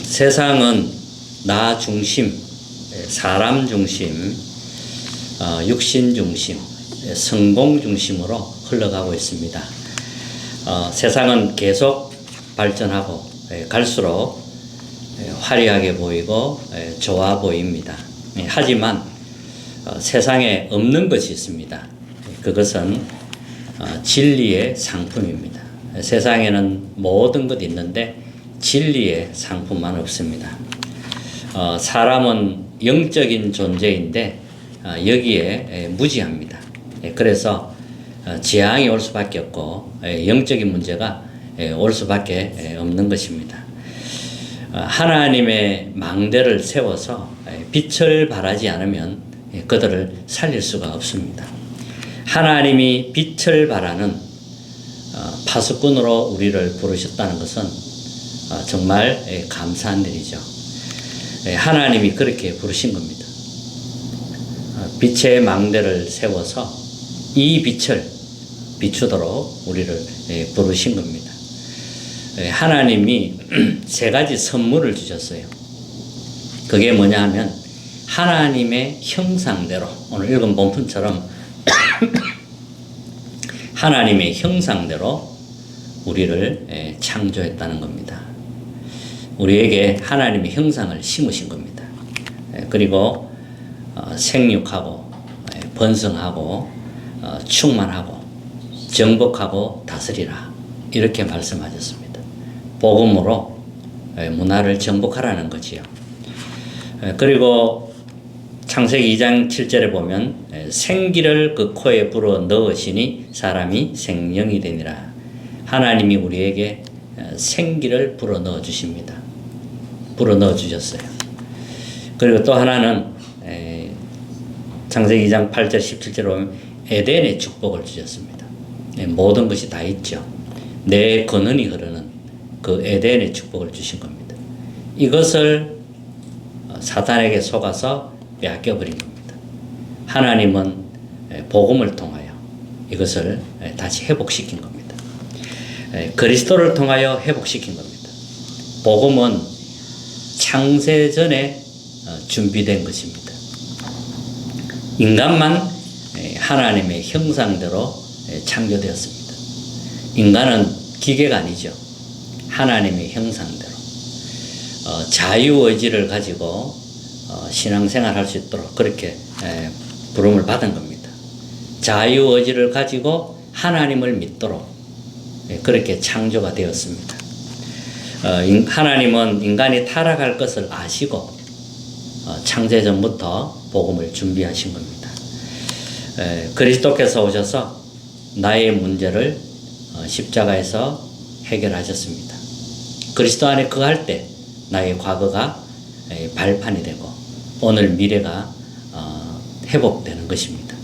세상은 나 중심, 사람 중심, 육신 중심, 성공 중심으로 흘러가고 있습니다. 세상은 계속 발전하고 갈수록 화려하게 보이고 좋아 보입니다. 하지만 세상에 없는 것이 있습니다. 그것은 진리의 상품입니다. 세상에는 모든 것이 있는데 진리의 상품만 없습니다. 사람은 영적인 존재인데 여기에 무지합니다. 그래서 재앙이 올 수밖에 없고 영적인 문제가 올 수밖에 없는 것입니다. 하나님의 망대를 세워서 빛을 발하지 않으면 그들을 살릴 수가 없습니다. 하나님이 빛을 발하는 파수꾼으로 우리를 부르셨다는 것은 정말 감사한 일이죠. 하나님이 그렇게 부르신 겁니다. 빛의 망대를 세워서 이 빛을 비추도록 우리를 부르신 겁니다. 하나님이 세 가지 선물을 주셨어요. 그게 뭐냐 하면 하나님의 형상대로, 오늘 읽은 본문처럼 하나님의 형상대로 우리를 창조했다는 겁니다. 우리에게 하나님의 형상을 심으신 겁니다. 그리고 생육하고 번성하고 충만하고 정복하고 다스리라, 이렇게 말씀하셨습니다. 복음으로 문화를 정복하라는 거지요. 그리고 창세기 2장 7절에 보면 생기를 그 코에 불어 넣으시니 사람이 생명이 되니라. 하나님이 우리에게 생기를 불어 넣어 주십니다. 불어 넣어 주셨어요. 그리고 또 하나는 창세기 2장 8절 17절에 보면 에덴의 축복을 주셨습니다. 모든 것이 다 있죠. 내 근원이 흐르는 그 에덴의 축복을 주신 겁니다. 이것을 사탄에게 속아서 빼앗겨버린 겁니다. 하나님은 복음을 통하여 이것을 다시 회복시킨 겁니다. 그리스도를 통하여 회복시킨 겁니다. 복음은 창세 전에 준비된 것입니다. 인간만 하나님의 형상대로 창조되었습니다. 인간은 기계가 아니죠. 하나님의 형상대로 자유의지를 가지고 신앙생활 할 수 있도록 그렇게 부름을 받은 겁니다. 자유의지를 가지고 하나님을 믿도록 그렇게 창조가 되었습니다. 하나님은 인간이 타락할 것을 아시고 창세전부터 복음을 준비하신 겁니다. 그리스도께서 오셔서 나의 문제를 십자가에서 해결하셨습니다. 그리스도 안에 거할 때 나의 과거가 발판이 되고 오늘 미래가 회복되는 것입니다.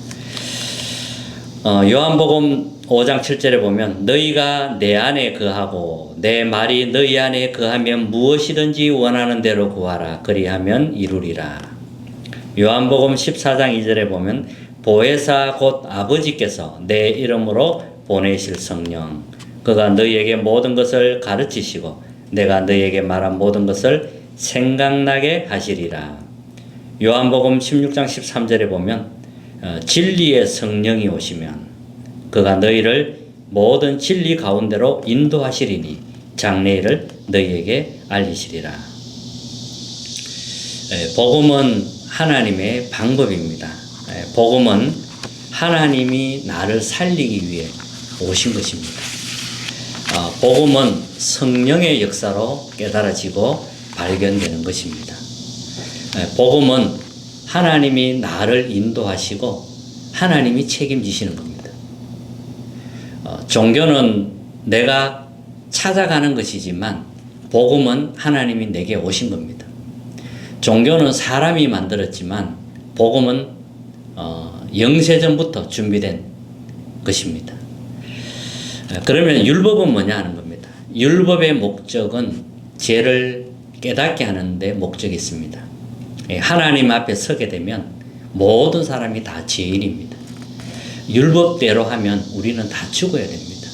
요한복음 5장 7절에 보면 너희가 내 안에 거하고 내 말이 너희 안에 거하면 무엇이든지 원하는 대로 구하라. 그리하면 이루리라. 요한복음 14장 2절에 보면 보혜사 곧 아버지께서 내 이름으로 보내실 성령 그가 너희에게 모든 것을 가르치시고 내가 너희에게 말한 모든 것을 생각나게 하시리라. 요한복음 16장 13절에 보면 진리의 성령이 오시면 그가 너희를 모든 진리 가운데로 인도하시리니 장래일을 너희에게 알리시리라. 복음은 하나님의 방법입니다. 복음은 하나님이 나를 살리기 위해 오신 것입니다. 복음은 성령의 역사로 깨달아지고 발견되는 것입니다. 복음은 하나님이 나를 인도하시고 하나님이 책임지시는 겁니다. 종교는 내가 찾아가는 것이지만 복음은 하나님이 내게 오신 겁니다. 종교는 사람이 만들었지만 복음은 영세전부터 준비된 것입니다. 그러면 율법은 뭐냐 하는 겁니다. 율법의 목적은 죄를 깨닫게 하는 데 목적이 있습니다. 하나님 앞에 서게 되면 모든 사람이 다 죄인입니다. 율법대로 하면 우리는 다 죽어야 됩니다.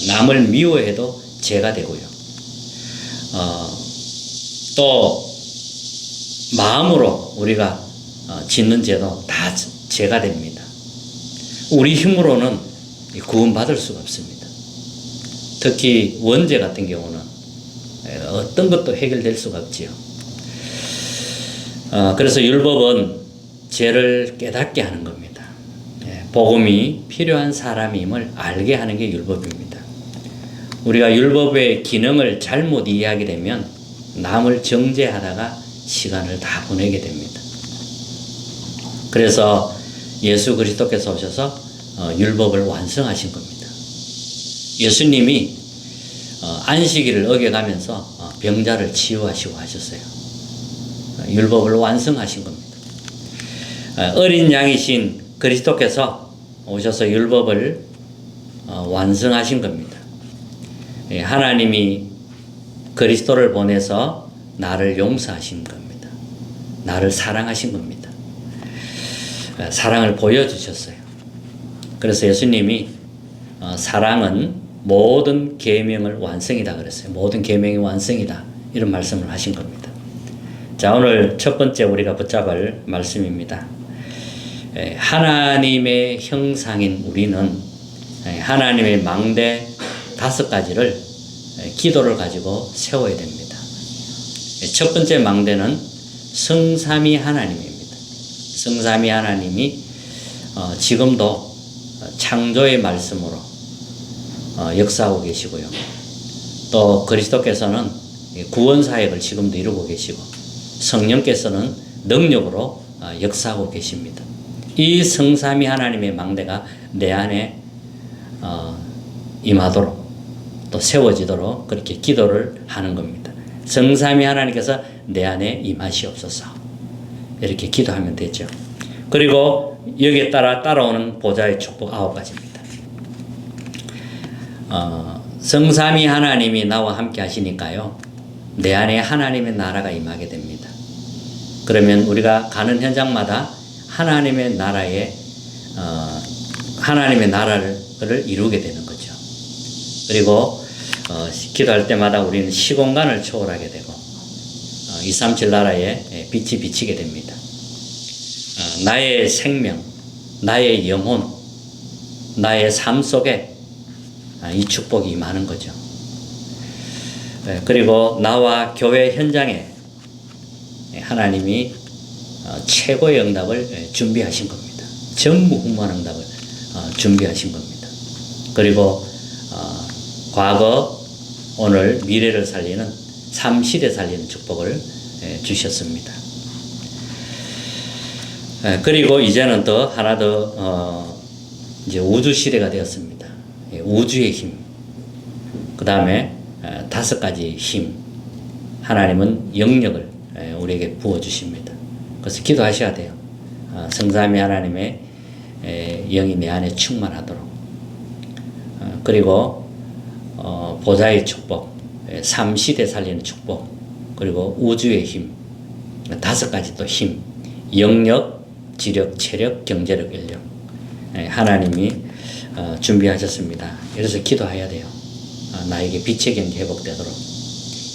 남을 미워해도 죄가 되고요. 또 마음으로 우리가 짓는 죄도 다 죄가 됩니다. 우리 힘으로는 구원받을 수가 없습니다. 특히 원죄 같은 경우는 어떤 것도 해결될 수가 없지요. 그래서 율법은 죄를 깨닫게 하는 겁니다. 복음이 필요한 사람임을 알게 하는 게 율법입니다. 우리가 율법의 기능을 잘못 이해하게 되면 남을 정죄하다가 시간을 다 보내게 됩니다. 그래서 예수 그리스도께서 오셔서 율법을 완성하신 겁니다. 예수님이 안식일을 어겨가면서 병자를 치유하시고 하셨어요. 율법을 완성하신 겁니다. 어린 양이신 그리스도께서 오셔서 율법을 완성하신 겁니다. 하나님이 그리스도를 보내서 나를 용서하신 겁니다. 나를 사랑하신 겁니다. 사랑을 보여주셨어요. 그래서 예수님이 사랑은 모든 계명을 완성이다 그랬어요. 모든 계명이 완성이다. 이런 말씀을 하신 겁니다. 자, 오늘 첫 번째 우리가 붙잡을 말씀입니다. 하나님의 형상인 우리는 하나님의 망대 5가지를 기도를 가지고 세워야 됩니다. 첫 번째 망대는 성삼위 하나님입니다. 성삼위 하나님이 지금도 창조의 말씀으로 역사하고 계시고요. 또 그리스도께서는 구원 사역을 지금도 이루고 계시고 성령께서는 능력으로 역사하고 계십니다. 이 성삼위 하나님의 망대가 내 안에 임하도록 또 세워지도록 그렇게 기도를 하는 겁니다. 성삼위 하나님께서 내 안에 임하시옵소서. 이렇게 기도하면 되죠. 그리고 여기에 따라오는 보좌의 축복 9가지입니다. 성삼위 하나님이 나와 함께 하시니까요. 내 안에 하나님의 나라가 임하게 됩니다. 그러면 우리가 가는 현장마다 하나님의 나라를 이루게 되는 거죠. 그리고 기도할 때마다 우리는 시공간을 초월하게 되고 237 나라에 빛이 비치게 됩니다. 나의 생명, 나의 영혼, 나의 삶 속에 이 축복이 임하는 거죠. 그리고 나와 교회 현장에 하나님이 최고의 응답을 준비하신 겁니다. 전무후무한 응답을 준비하신 겁니다. 그리고 과거, 오늘, 미래를 살리는 3시대 살리는 축복을 주셨습니다. 그리고 이제는 더 하나 더 이제 우주 시대가 되었습니다. 우주의 힘. 그 다음에 5가지 힘. 하나님은 영역을 우리에게 부어 주십니다. 그래서 기도하셔야 돼요. 성삼위 하나님의 영이 내 안에 충만하도록. 그리고 보좌의 축복, 3시대 살리는 축복, 그리고 우주의 힘, 5가지 또 힘, 영력, 지력, 체력, 경제력, 인력. 하나님이 준비하셨습니다. 그래서 기도해야 돼요. 나에게 빛의 경제 회복되도록,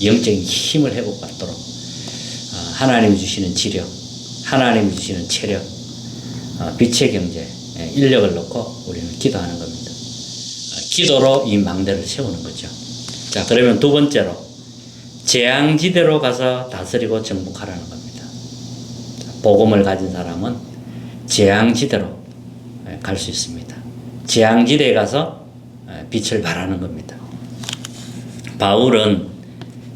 영적인 힘을 회복받도록, 하나님이 주시는 지력, 하나님이 주시는 체력, 빛의 경제, 인력을 놓고 우리는 기도하는 겁니다. 기도로 이 망대를 세우는 거죠. 자, 그러면 두 번째로 재앙지대로 가서 다스리고 정복하라는 겁니다. 복음을 가진 사람은 재앙지대로 갈 수 있습니다. 재앙지대에 가서 빛을 발하는 겁니다. 바울은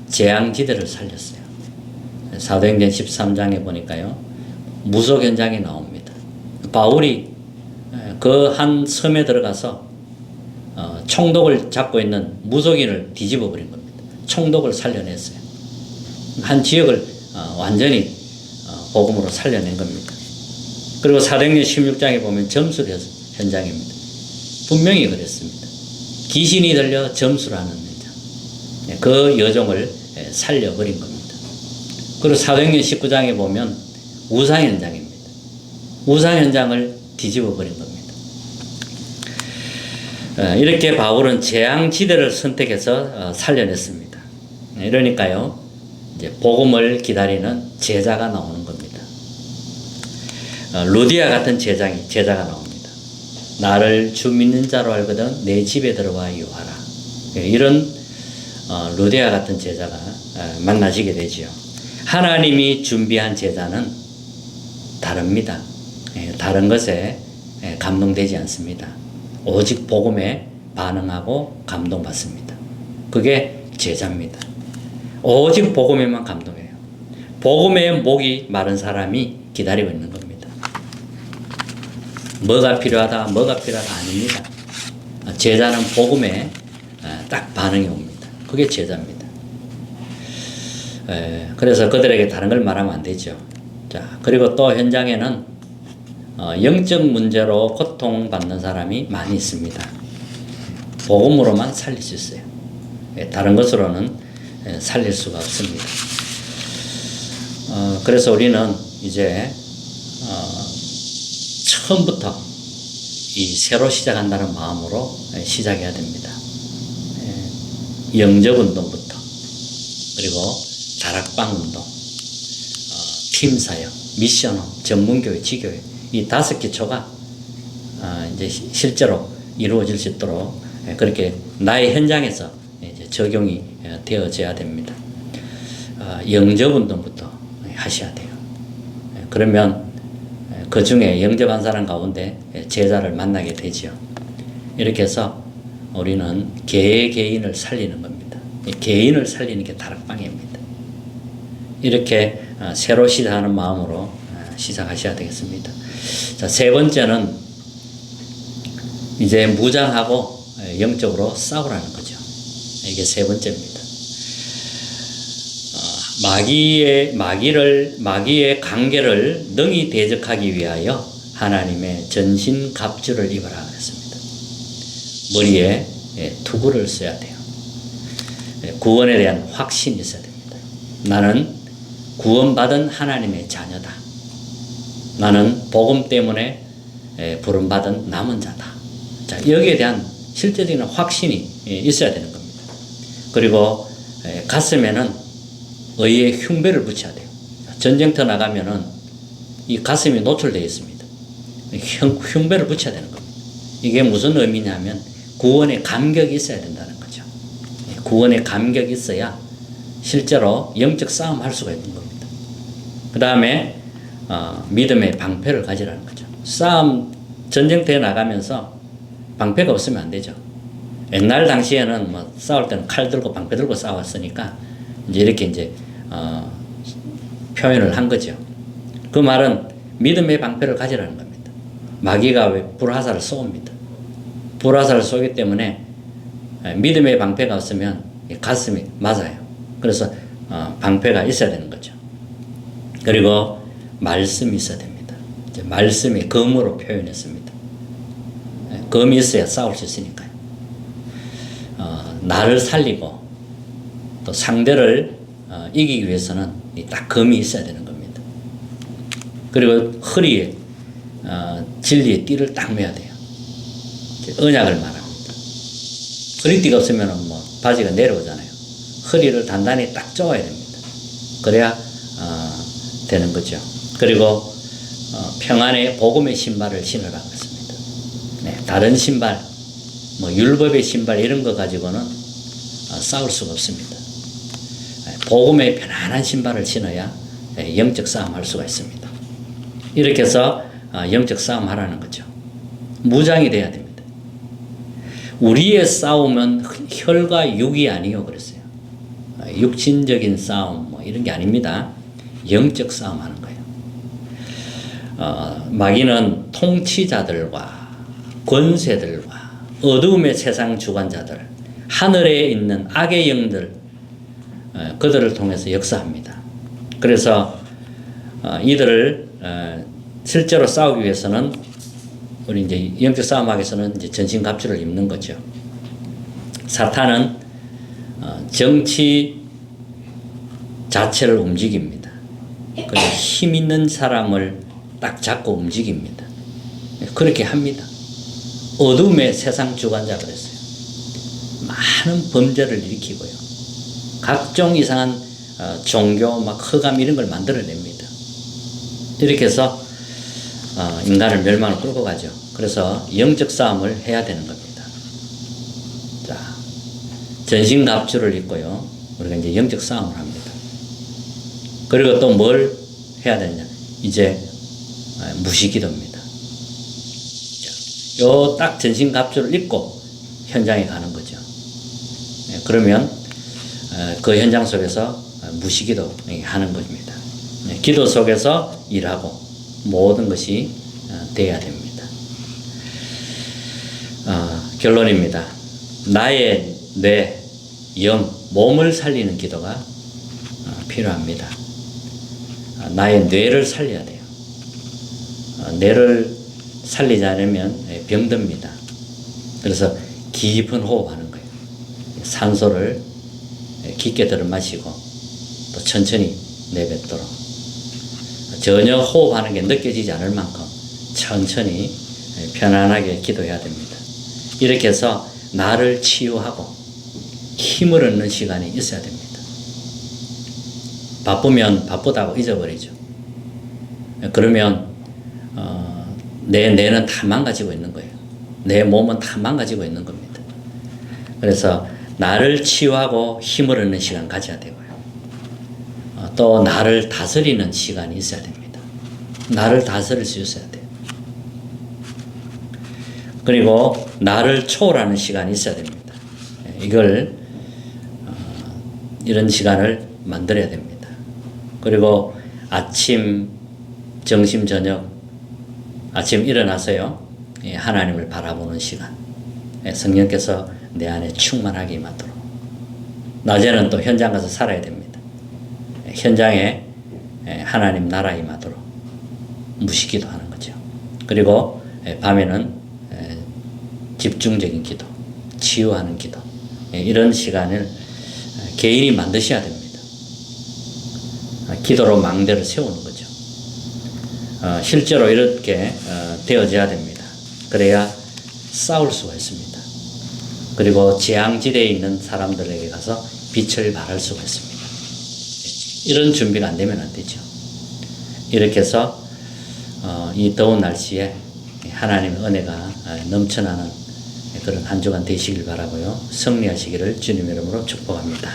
재앙지대를 살렸어요. 사도행전 13장에 보니까요, 무속 현장이 나옵니다. 바울이 그 한 섬에 들어가서 총독을 잡고 있는 무속인을 뒤집어 버린 겁니다. 총독을 살려냈어요. 한 지역을 완전히 복음으로 살려낸 겁니다. 그리고 사도행전 16장에 보면 점술 현장입니다. 분명히 그랬습니다. 귀신이 들려 점수를 하는 현장. 그 여종을 살려버린 겁니다. 그리고 사도행전 19장에 보면 우상 현장입니다. 우상 현장을 뒤집어 버린 겁니다. 이렇게 바울은 재앙지대를 선택해서 살려냈습니다. 이러니까요, 이제 복음을 기다리는 제자가 나오는 겁니다. 루디아 같은 제자가 나옵니다. 나를 주 믿는 자로 알거든 내 집에 들어와 유하라. 이런 루디아 같은 제자가 만나시게 되지요. 하나님이 준비한 제자는 다릅니다. 다른 것에 감동되지 않습니다. 오직 복음에 반응하고 감동받습니다. 그게 제자입니다. 오직 복음에만 감동해요. 복음에 목이 마른 사람이 기다리고 있는 겁니다. 뭐가 필요하다 아닙니다. 제자는 복음에 딱 반응이 옵니다. 그게 제자입니다. 그래서 그들에게 다른 걸 말하면 안 되죠. 자, 그리고 또 현장에는 영적 문제로 고통받는 사람이 많이 있습니다. 복음으로만 살릴 수 있어요. 다른 것으로는 살릴 수가 없습니다. 그래서 우리는 이제 처음부터 이 새로 시작한다는 마음으로 시작해야 됩니다. 영접운동부터, 그리고 다락방 운동, 팀사역, 미션홈, 전문교회, 지교회, 이 5개 초가 이제 실제로 이루어질 수 있도록 그렇게 나의 현장에서 이제 적용이 되어져야 됩니다. 영접운동부터 하셔야 돼요. 그러면 그 중에 영접한 사람 가운데 제자를 만나게 되지요. 이렇게 해서 우리는 개인을 살리는 겁니다. 개인을 살리는 게 다락방입니다. 이렇게 새로 시작하는 마음으로 시작하셔야 되겠습니다. 자, 세 번째는 이제 무장하고 영적으로 싸우라는 거죠. 이게 세 번째입니다. 마귀의 관계를 능히 대적하기 위하여 하나님의 전신 갑주를 입으라 그랬습니다. 머리에 투구를 써야 돼요. 구원에 대한 확신이 있어야 됩니다. 나는 구원받은 하나님의 자녀다. 나는 복음 때문에 부름받은 남은 자다. 자, 여기에 대한 실제적인 확신이 있어야 되는 겁니다. 그리고 가슴에는 의의 흉배를 붙여야 돼요. 전쟁터 나가면은 이 가슴이 노출되어 있습니다. 흉배를 붙여야 되는 겁니다. 이게 무슨 의미냐면 구원의 감격이 있어야 된다는 거죠. 구원의 감격이 있어야 실제로 영적 싸움 할 수가 있는 겁니다. 그 다음에 믿음의 방패를 가지라는 거죠. 전쟁터에 나가면서 방패가 없으면 안 되죠. 옛날 당시에는 뭐 싸울 때는 칼 들고 방패 들고 싸웠으니까 이제 표현을 한 거죠. 그 말은 믿음의 방패를 가지라는 겁니다. 마귀가 왜 불화살을 쏘옵니다. 불화살을 쏘기 때문에 믿음의 방패가 없으면 가슴이 맞아요. 그래서 방패가 있어야 되는 거죠. 그리고 말씀이 있어야 됩니다. 이제 말씀이 검으로 표현했습니다. 검이 있어야 싸울 수 있으니까요. 나를 살리고 또 상대를 이기기 위해서는 딱 검이 있어야 되는 겁니다. 그리고 허리에 진리의 띠를 딱 매야 돼요. 언약을 말합니다. 허리띠가 없으면 뭐 바지가 내려오잖아요. 허리를 단단히 딱 쪼아야 됩니다. 그래야 되는 거죠. 그리고 평안의 복음의 신발을 신으라고 했습니다. 네, 다른 신발, 뭐 율법의 신발 이런 거 가지고는 싸울 수가 없습니다. 복음의 편안한 신발을 신어야 영적 싸움 할 수가 있습니다. 이렇게 해서 영적 싸움 하라는 거죠. 무장이 돼야 됩니다. 우리의 싸움은 혈과 육이 아니요 그랬어요. 육신적인 싸움 뭐 이런 게 아닙니다. 영적 싸움 하는 거예요. 마귀는 통치자들과 권세들과 어두움의 세상 주관자들, 하늘에 있는 악의 영들, 그들을 통해서 역사합니다. 그래서 이들을 실제로 싸우기 위해서는 우리 이제 영적 싸움하기 위해서는 이제 전신갑주를 입는 거죠. 사탄은 정치 자체를 움직입니다. 그래서 힘 있는 사람을 딱 잡고 움직입니다. 그렇게 합니다. 어둠의 세상 주관자 그랬어요. 많은 범죄를 일으키고요. 각종 이상한 종교, 막 허감 이런 걸 만들어냅니다. 이렇게 해서 인간을 멸망을 끌고 가죠. 그래서 영적 싸움을 해야 되는 겁니다. 자, 전신갑주를 입고요. 우리가 이제 영적 싸움을 합니다. 그리고 또 뭘 해야 되냐? 이제 무시기도입니다. 요 딱 전신갑주를 입고 현장에 가는 거죠. 그러면 그 현장 속에서 무시기도 하는 것입니다. 기도 속에서 일하고 모든 것이 돼야 됩니다. 결론입니다. 나의 뇌, 영, 몸을 살리는 기도가 필요합니다. 나의 뇌를 살려야 돼요. 뇌를 살리지 않으면 병듭니다. 그래서 깊은 호흡하는 거예요. 산소를 깊게 들어 마시고 또 천천히 내뱉도록 전혀 호흡하는 게 느껴지지 않을 만큼 천천히 편안하게 기도해야 됩니다. 이렇게 해서 나를 치유하고 힘을 얻는 시간이 있어야 됩니다. 바쁘면 바쁘다고 잊어버리죠. 그러면 내 뇌는 다 망가지고 있는 거예요. 내 몸은 다 망가지고 있는 겁니다. 그래서 나를 치유하고 힘을 얻는 시간 가져야 되고요. 또 나를 다스리는 시간이 있어야 됩니다. 나를 다스릴 수 있어야 돼요. 그리고 나를 초월하는 시간이 있어야 됩니다. 이런 시간을 만들어야 됩니다. 그리고 아침, 점심, 저녁, 아침 일어나서요, 하나님을 바라보는 시간. 성령께서 내 안에 충만하게 임하도록. 낮에는 또 현장 가서 살아야 됩니다. 현장에 하나님 나라 임하도록 무시기도 하는 거죠. 그리고 밤에는 집중적인 기도, 치유하는 기도, 이런 시간을 개인이 만드셔야 됩니다. 기도로 망대를 세우는 거죠. 실제로 이렇게 되어져야 됩니다. 그래야 싸울 수가 있습니다. 그리고 재앙지대에 있는 사람들에게 가서 빛을 발할 수가 있습니다. 이런 준비가 안 되면 안 되죠. 이렇게 해서 이 더운 날씨에 하나님의 은혜가 넘쳐나는 그런 한 주간 되시길 바라고요. 승리하시기를 주님의 이름으로 축복합니다.